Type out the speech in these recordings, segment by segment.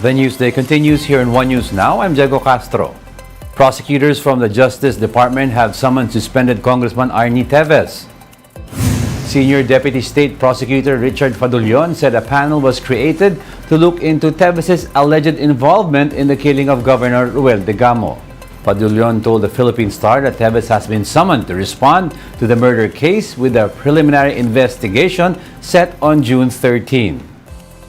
The Newsday continues here in One News Now. I'm Diego Castro. Prosecutors from the Justice Department have summoned suspended Congressman Arnie Teves. Senior Deputy State Prosecutor Richard Fadulion said a panel was created to look into Teves' alleged involvement in the killing of Governor Ruel de Gamo. Fadulion told the Philippine Star that Teves has been summoned to respond to the murder case with a preliminary investigation set on June 13.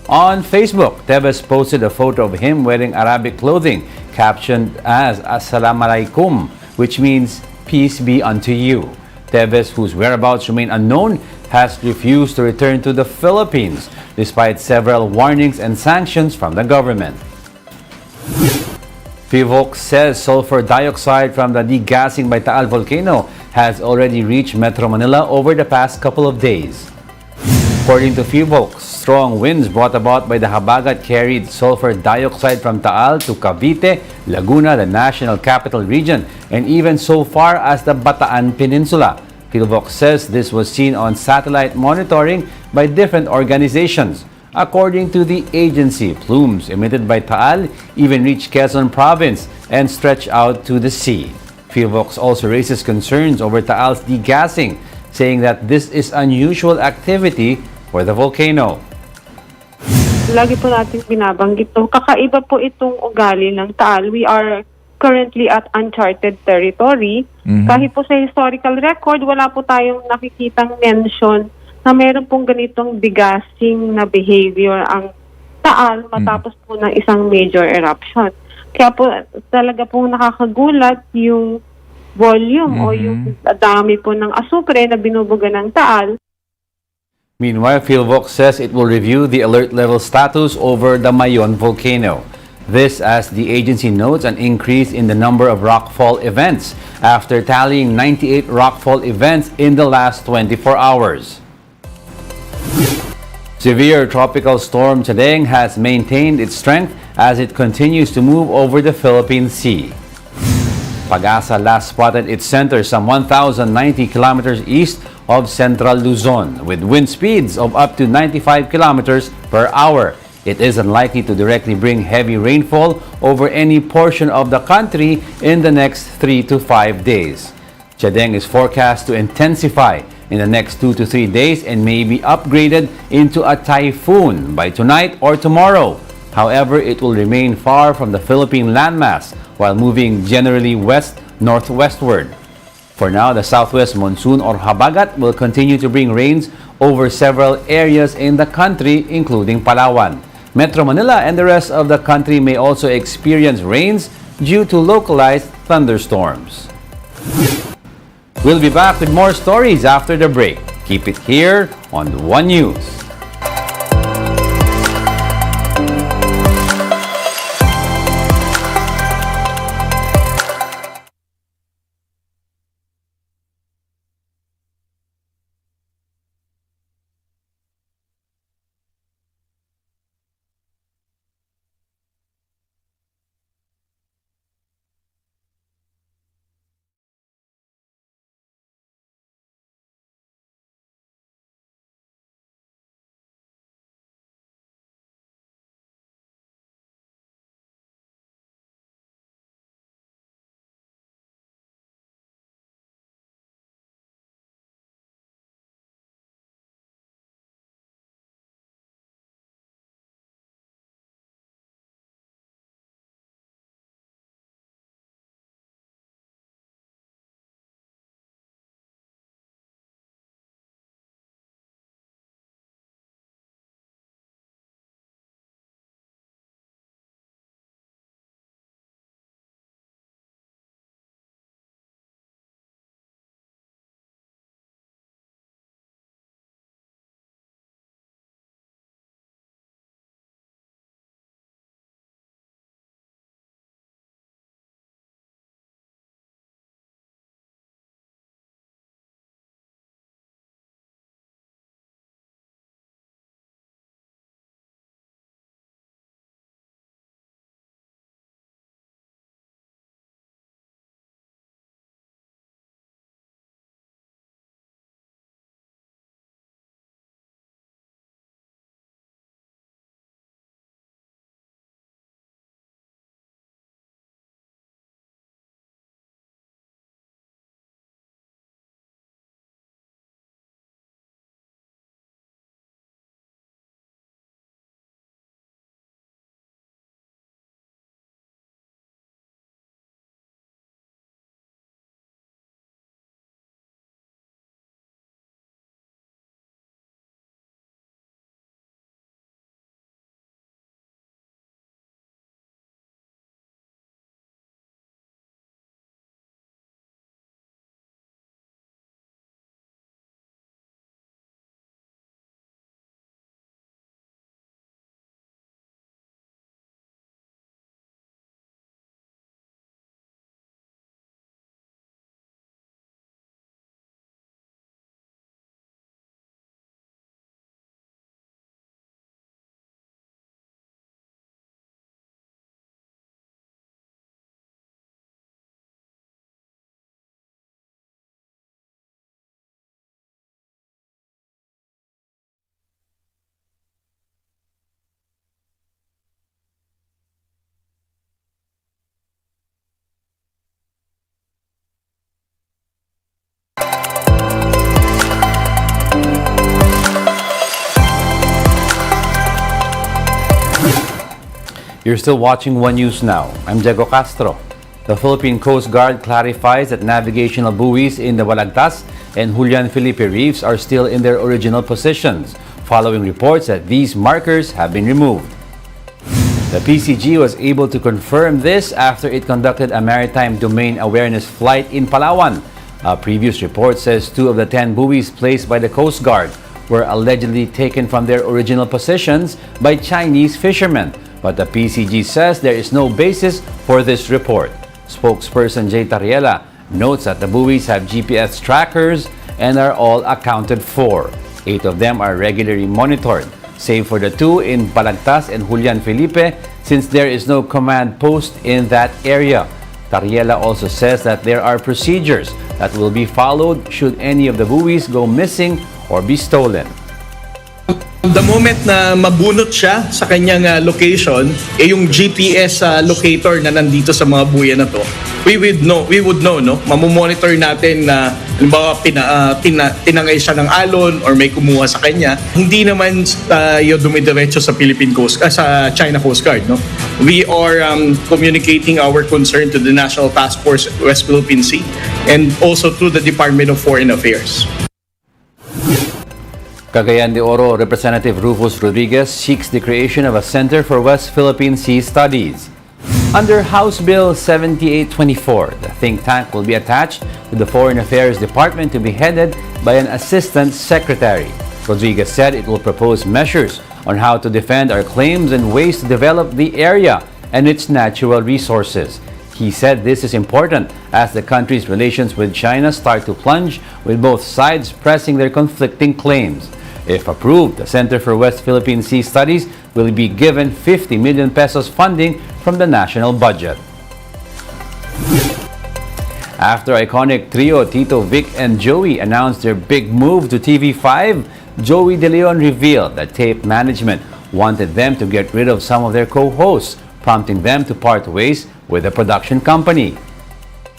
On Facebook, Teves posted a photo of him wearing Arabic clothing captioned as Assalamu Alaikum, which means peace be unto you. Teves, whose whereabouts remain unknown, has refused to return to the Philippines despite several warnings and sanctions from the government. PHILIPPINE says sulfur dioxide from the degassing by Taal volcano has already reached Metro Manila over the past couple of days. According to PHILIPPINE, strong winds brought about by the habagat carried sulfur dioxide from Taal to Cavite, Laguna, the national capital region, and even so far as the Bataan Peninsula. PHILIPPINE says this was seen on satellite monitoring by different organizations. According to the agency, plumes emitted by Taal even reach Quezon province and stretch out to the sea. PHILIPPINE also raises concerns over Taal's degassing, saying that this is unusual activity for the volcano. Lagi po natin binabanggit to. Kakaiba po itong ugali ng Taal. We are currently at uncharted territory. Kahit po sa historical record, wala po tayong nakikitang mention na meron pong ganitong degassing na behavior ang Taal matapos po ng isang major eruption. Kaya po talaga po nakakagulat yung volume o yung dami po ng asupre na binubuga ng Taal. Meanwhile, PHILIPPINE says it will review the alert level status over the Mayon volcano. This as the agency notes an increase in the number of rockfall events after tallying 98 rockfall events in the last 24 hours. Severe tropical storm Chadeng has maintained its strength as it continues to move over the Philippine Sea. Pag-asa last spotted its center some 1,090 kilometers east of central Luzon with wind speeds of up to 95 kilometers per hour. It is unlikely to directly bring heavy rainfall over any portion of the country in the next 3 to 5 days. Chadeng is forecast to intensify in the next 2 to 3 days and may be upgraded into a typhoon by tonight or tomorrow. However, it will remain far from the Philippine landmass while moving generally west-northwestward. For now, the southwest monsoon or habagat will continue to bring rains over several areas in the country, including Palawan. Metro Manila and the rest of the country may also experience rains due to localized thunderstorms. We'll be back with more stories after the break. Keep it here on One News. You're still watching One News Now. I'm Diego Castro. The Philippine Coast Guard clarifies that navigational buoys in the Balagtas and Julian Felipe reefs are still in their original positions, following reports that these markers have been removed. The PCG was able to confirm this after it conducted a maritime domain awareness flight in Palawan. A previous report says 2 of the 10 buoys placed by the Coast Guard were allegedly taken from their original positions by Chinese fishermen. But the PCG says there is no basis for this report. Spokesperson Jay Tariela notes that the buoys have GPS trackers and are all accounted for. 8 of them are regularly monitored, save for the 2 in Balagtas and Julian Felipe, since there is no command post in that area. Tariela also says that there are procedures that will be followed should any of the buoys go missing or be stolen. The moment na mabunot siya sa kanyang location, yung GPS locator na nandito sa mga buya na to, we would know, no? Mamomonitor natin na halimbawa tinangay siya ng alon or may kumuha sa kanya. Hindi naman tayo dumidiretso sa sa China Coast Guard, no? We are communicating our concern to the National Task Force West Philippine Sea and also to the Department of Foreign Affairs. Cagayan de Oro Representative Rufus Rodriguez seeks the creation of a Center for West Philippine Sea Studies. Under House Bill 7824, the think tank will be attached to the Foreign Affairs Department to be headed by an Assistant Secretary. Rodriguez said it will propose measures on how to defend our claims and ways to develop the area and its natural resources. He said this is important as the country's relations with China start to plunge, with both sides pressing their conflicting claims. If approved, the Center for West Philippine Sea Studies will be given 50 million pesos funding from the national budget. After iconic trio Tito, Vic, and Joey announced their big move to TV5, Joey De Leon revealed that tape management wanted them to get rid of some of their co-hosts, prompting them to part ways with the production company.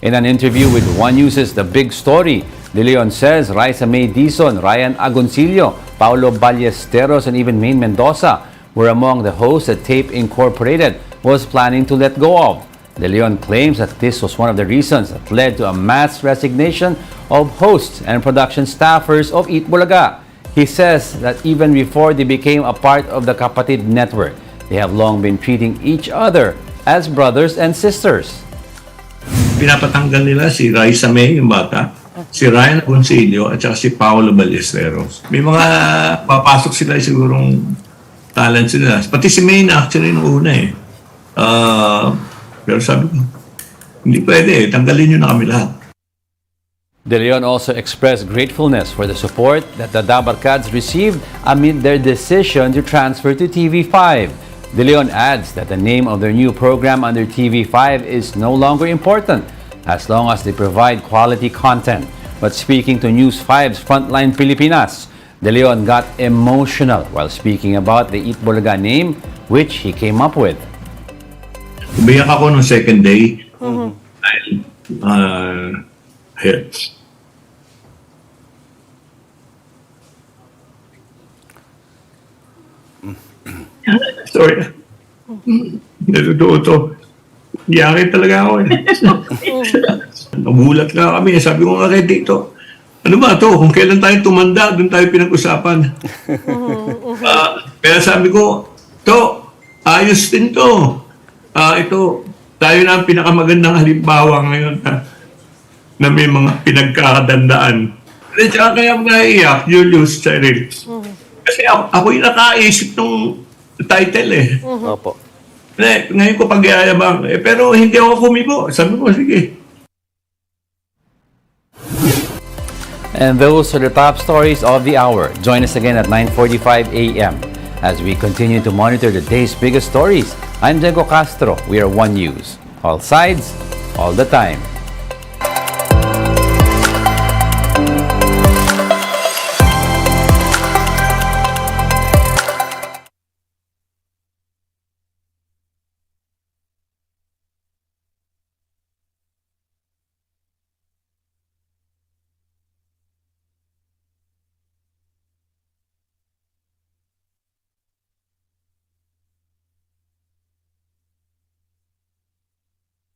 In an interview with One News's The Big Story, De Leon says Raisa May Dizon, Ryan Agoncillo, Paulo Ballesteros, and even Maine Mendoza were among the hosts that Tape Incorporated was planning to let go of. De Leon claims that this was one of the reasons that led to a mass resignation of hosts and production staffers of Eat Bulaga. He says that even before they became a part of the Kapatid network, they have long been treating each other as brothers and sisters. Pinapatanggal nila si Raisa May, yung bata, si Ryan Agoncillo, at saka si Paolo Ballesteros. May mga papasok sila sigurong talent sila. Pati si May na actually nung una eh. Pero sabi ko, hindi pwede eh. Tanggalin nyo na kami lahat. De Leon also expressed gratefulness for the support that the Dabarkads received amid their decision to transfer to TV5. De Leon adds that the name of their new program under TV5 is no longer important as long as they provide quality content. But speaking to News 5's Frontline Pilipinas, De Leon got emotional while speaking about the Eat Bulaga name, which he came up with. Umiyak ako nung second day. Hit. Sorry. Natutuwa to. Iyakin talaga ako eh. Nagulat nga kami. Sabi ko nga kay Tito, ano ba to? Kung kailan tayo tumanda, doon tayo pinag-usapan. Kaya sabi ko, to, ayos din to. Ito, tayo na ang pinakamagandang halimbawa ngayon na may mga pinagkakadandaan. Kaya ako naiiyak, Julius Cyril. Kasi ako yung nakaisip ng title eh. Opo. Ngayon ko pag-iayabang. Pero hindi ako kumibo. Sabi ko, sige. And those are the top stories of the hour. Join us again at 9:45 a.m. as we continue to monitor the day's biggest stories. I'm Diego Castro. We are One News. All sides, all the time.